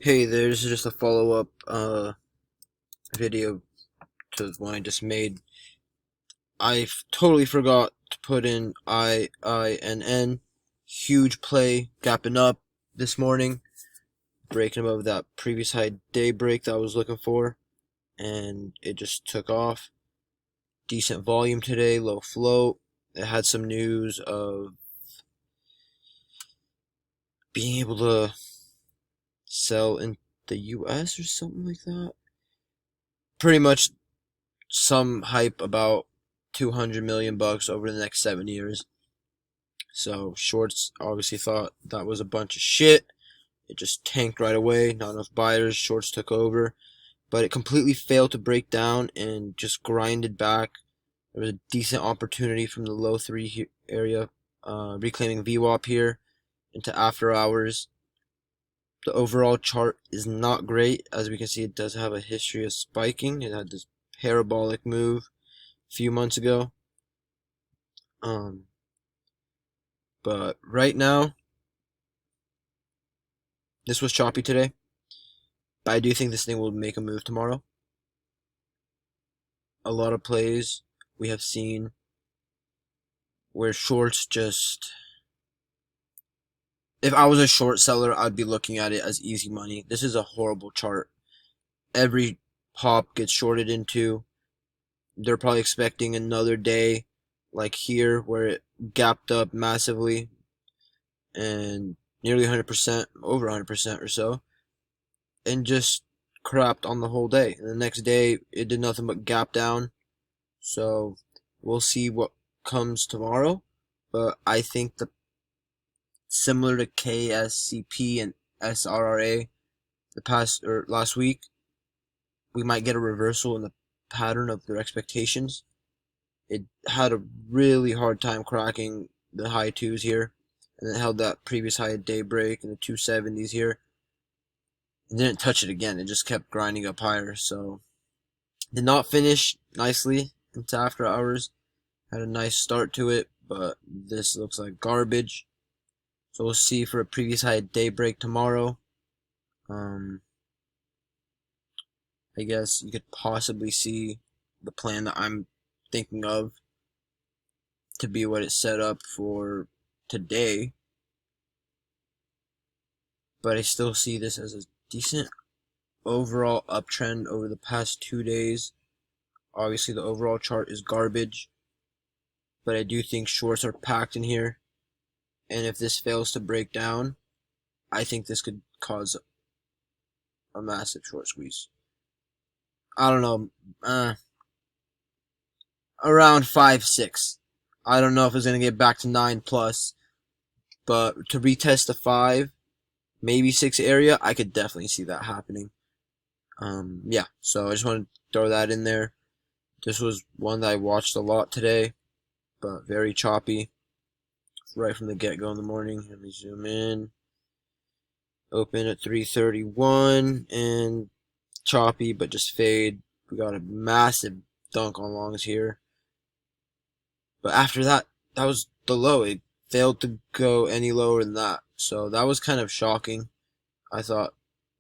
Hey there, this is just a follow-up video to the one I just made. I totally forgot to put in IINN. Huge play, gapping up this morning, breaking above that previous high day break that I was looking for, and it just took off. Decent volume today, low float. It had some news of being able to sell in the US or something like that. Pretty much some hype about 200 million bucks over the next 7 years. So shorts obviously thought that was a bunch of shit. It just tanked right away. Not enough buyers. Shorts took over, but it completely failed to break down and just grinded back. There was a decent opportunity from the low three area, reclaiming VWAP here into after hours. The overall chart is not great. As we can see, it does have a history of spiking. It had this parabolic move a few months ago. But right now, this was choppy today. But I do think this thing will make a move tomorrow. A lot of plays we have seen where shorts just... If I was a short seller, I'd be looking at it as easy money. This is a horrible chart. Every pop gets shorted into. They're probably expecting another day like here where it gapped up massively and nearly 100%, over 100% or so, and just crapped on the whole day. And the next day, it did nothing but gap down. So we'll see what comes tomorrow. But I think similar to KSCP and SRRA last week, we might get a reversal in the pattern of their expectations. It had a really hard time cracking the high twos here, and it held that previous high at daybreak in the 270s here. It didn't touch it again. It just kept grinding up higher. So did not finish nicely into after hours. Had a nice start to it, but this looks like garbage. So we'll see for a previous high at daybreak tomorrow. I guess you could possibly see the plan that I'm thinking of to be what it's set up for today. But I still see this as a decent overall uptrend over the past 2 days. Obviously, the overall chart is garbage, but I do think shorts are packed in here. And if this fails to break down, I think this could cause a massive short squeeze. I don't know, around 5-6. I don't know if it's going to get back to 9 plus, but to retest the 5, maybe 6 area, I could definitely see that happening. Yeah, so I just want to throw that in there. This was one that I watched a lot today, but very choppy right from the get-go in the morning. Let me zoom in. Open at 331 and choppy, but just fade. We got a massive dunk on longs here. But after that, that was the low. It failed to go any lower than that. So that was kind of shocking. I thought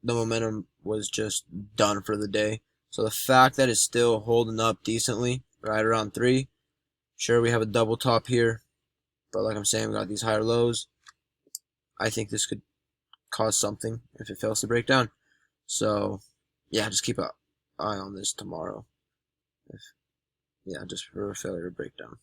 the momentum was just done for the day. So the fact that it's still holding up decently, right around 3. Sure, we have a double top here. But like I'm saying, we got these higher lows. I think this could cause something if it fails to break down. So, yeah, just keep an eye on this tomorrow. Yeah, just for a failure to break down.